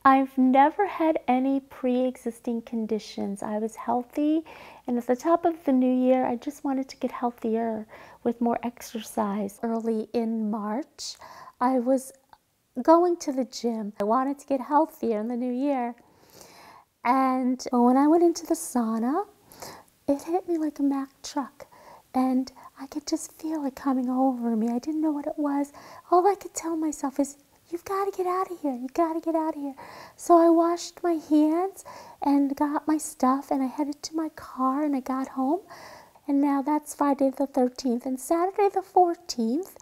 I've never had any pre-existing conditions. I was healthy, and at the top of the new year, I just wanted to get healthier with more exercise. Early in March, I was going to the gym. I wanted to get healthier in the new year. And when I went into the sauna, it hit me like a Mack truck. And I could just feel it coming over me. I didn't know what it was. All I could tell myself is, you've got to get out of here. You've got to get out of here. So I washed my hands and got my stuff, and I headed to my car, and I got home. And now that's Friday the 13th. And Saturday the 14th,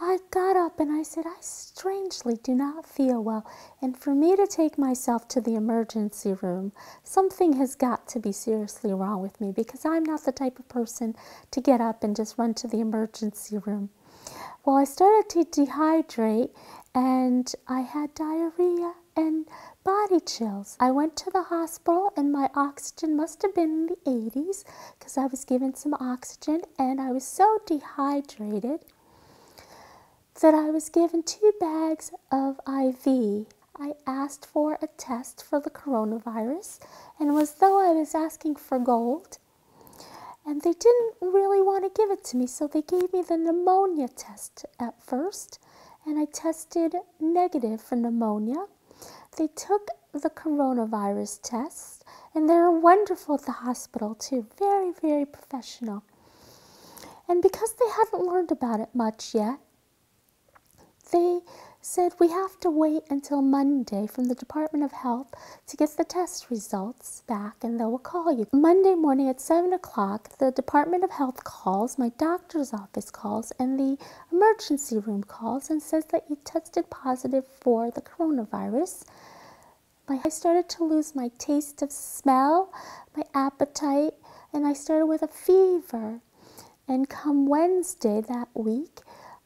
I got up and I said, I strangely do not feel well. And for me to take myself to the emergency room, something has got to be seriously wrong with me, because I'm not the type of person to get up and just run to the emergency room. Well, I started to dehydrate, and I had diarrhea and body chills. I went to the hospital, and my oxygen must have been in the 80s, because I was given some oxygen, and I was so dehydrated that I was given 2 bags of IV. I asked for a test for the coronavirus, and it was though I was asking for gold, and they didn't really want to give it to me, so they gave me the pneumonia test at first, and I tested negative for pneumonia. They took the coronavirus test, and they were wonderful at the hospital too, very, very professional. And because they hadn't learned about it much yet, they said, we have to wait until Monday from the Department of Health to get the test results back, and they will call you. Monday morning at 7 o'clock, the Department of Health calls, my doctor's office calls, and the emergency room calls and says that you tested positive for the coronavirus. I started to lose my taste of smell, my appetite, and I started with a fever. And come Wednesday that week,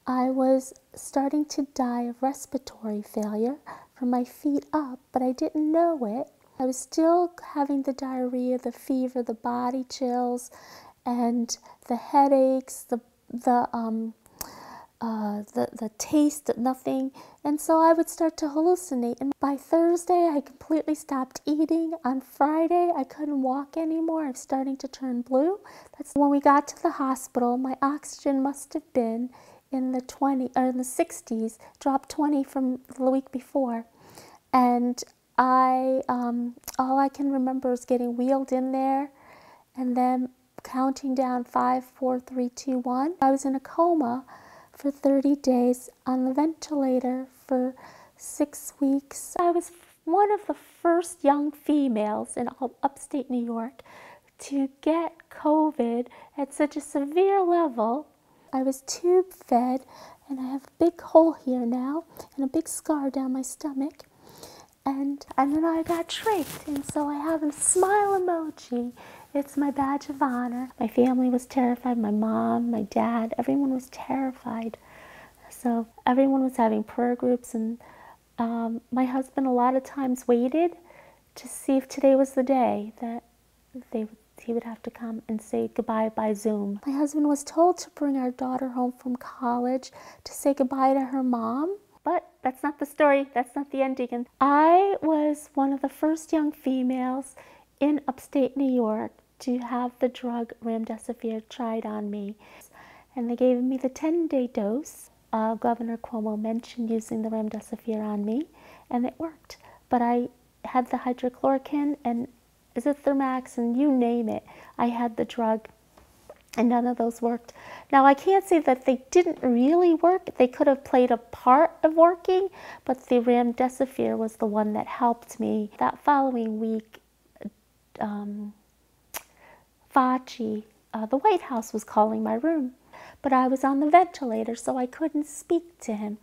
I was starting to die of respiratory failure from my feet up, but I didn't know it. I was still having the diarrhea, the fever, the body chills, and the headaches, the taste of nothing. And so I would start to hallucinate. And by Thursday, I completely stopped eating. On Friday, I couldn't walk anymore. I was starting to turn blue. That's when we got to the hospital. My oxygen must have been in the 60s, dropped 20 from the week before. And all I can remember is getting wheeled in there and then counting down 5, 4, 3, 2, 1. I was in a coma for 30 days on the ventilator for 6 weeks. I was one of the first young females in upstate New York to get COVID at such a severe level. I was tube fed, and I have a big hole here now and a big scar down my stomach. And then I got trached, and so I have a smile emoji. It's my badge of honor. My family was terrified, my mom, my dad, everyone was terrified. So everyone was having prayer groups, and my husband a lot of times waited to see if today was the day that he would have to come and say goodbye by Zoom. My husband was told to bring our daughter home from college to say goodbye to her mom. But that's not the story. That's not the ending. I was one of the first young females in upstate New York to have the drug remdesivir tried on me. And they gave me the 10-day dose. Governor Cuomo mentioned using the remdesivir on me, and it worked. But I had the hydrochloroquine and Zithromax, and you name it. I had the drug, and none of those worked. Now, I can't say that they didn't really work. They could have played a part of working, but the remdesivir was the one that helped me. That following week, Fauci, the White House, was calling my room, but I was on the ventilator, so I couldn't speak to him.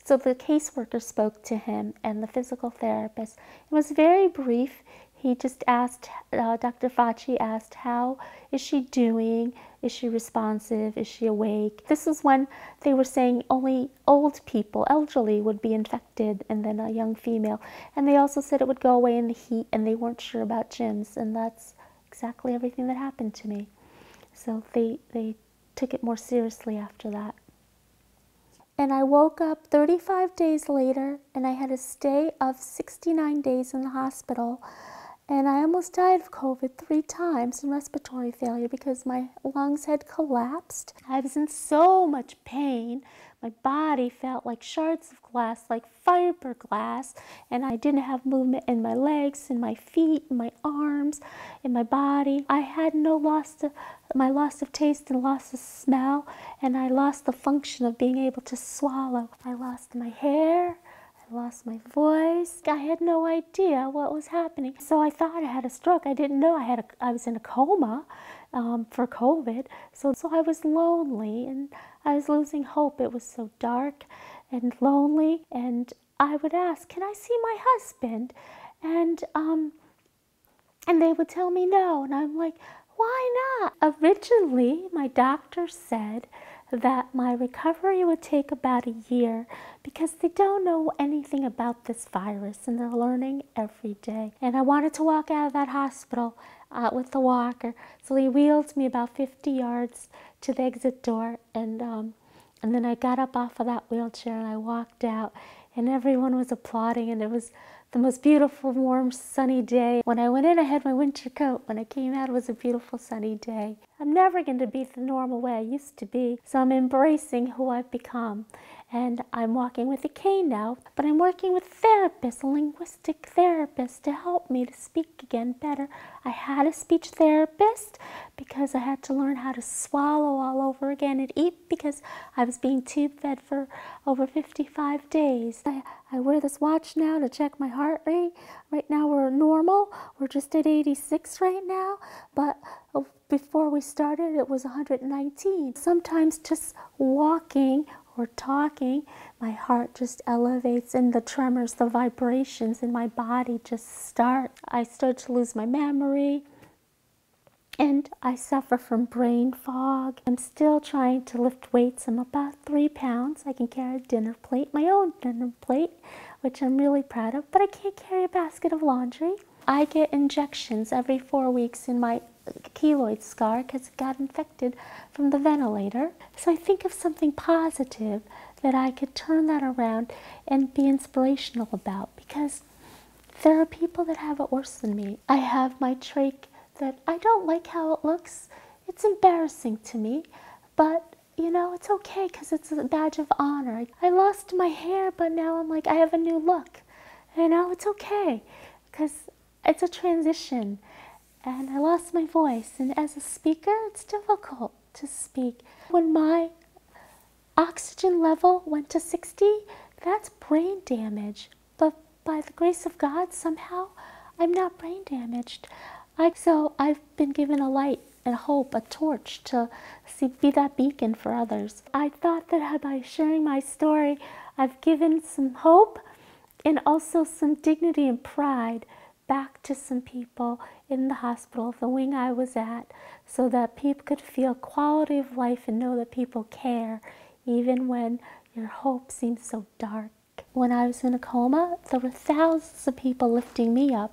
So the caseworker spoke to him and the physical therapist. It was very brief. He just asked, Dr. Fauci asked, how is she doing? Is she responsive? Is she awake? This is when they were saying only old people, elderly, would be infected, and then a young female. And they also said it would go away in the heat, and they weren't sure about gyms. And that's exactly everything that happened to me. So they took it more seriously after that. And I woke up 35 days later, and I had a stay of 69 days in the hospital. And I almost died of COVID 3 times in respiratory failure because my lungs had collapsed. I was in so much pain. My body felt like shards of glass, like fiberglass, and I didn't have movement in my legs, in my feet, in my arms, in my body. I had no loss of taste and loss of smell, and I lost the function of being able to swallow. I lost my hair. I lost my voice. I had no idea what was happening. So I thought I had a stroke. I didn't know I was in a coma for COVID. So I was lonely and I was losing hope. It was so dark and lonely. And I would ask, can I see my husband? And they would tell me no. And I'm like, why not? Originally, my doctor said that my recovery would take about a year because they don't know anything about this virus and they're learning every day. And I wanted to walk out of that hospital with the walker. So he wheeled me about 50 yards to the exit door, and then I got up off of that wheelchair and I walked out, and everyone was applauding, and it was the most beautiful, warm, sunny day. When I went in, I had my winter coat. When I came out, it was a beautiful, sunny day. I'm never going to be the normal way I used to be, so I'm embracing who I've become. And I'm walking with a cane now, but I'm working with therapists, a linguistic therapist, to help me to speak again better. I had a speech therapist because I had to learn how to swallow all over again and eat because I was being tube fed for over 55 days. I wear this watch now to check my heart rate. Right now we're normal. We're just at 86 right now, but before we started it was 119. Sometimes just walking or talking, my heart just elevates, and the tremors, the vibrations in my body just start. I start to lose my memory, and I suffer from brain fog. I'm still trying to lift weights. I'm about 3 pounds. I can carry a dinner plate, my own dinner plate, which I'm really proud of, but I can't carry a basket of laundry. I get injections every 4 weeks in my keloid scar because it got infected from the ventilator. So I think of something positive that I could turn that around and be inspirational about, because there are people that have it worse than me. I have my trach that I don't like how it looks. It's embarrassing to me, but you know, it's okay because it's a badge of honor. I lost my hair, but now I'm like, I have a new look. You know, it's okay because it's a transition. And I lost my voice, and as a speaker, it's difficult to speak. When my oxygen level went to 60, that's brain damage. But by the grace of God, somehow, I'm not brain damaged. So I've been given a light and hope, a torch to be that beacon for others. I thought that by sharing my story, I've given some hope and also some dignity and pride back to some people in the hospital, the wing I was at, so that people could feel quality of life and know that people care, even when your hope seems so dark. When I was in a coma, there were thousands of people lifting me up,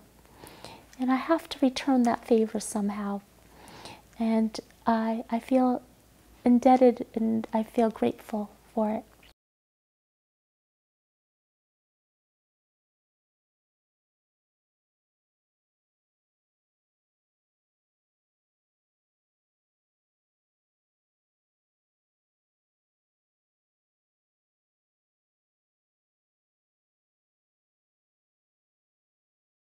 and I have to return that favor somehow. And I feel indebted, and I feel grateful for it.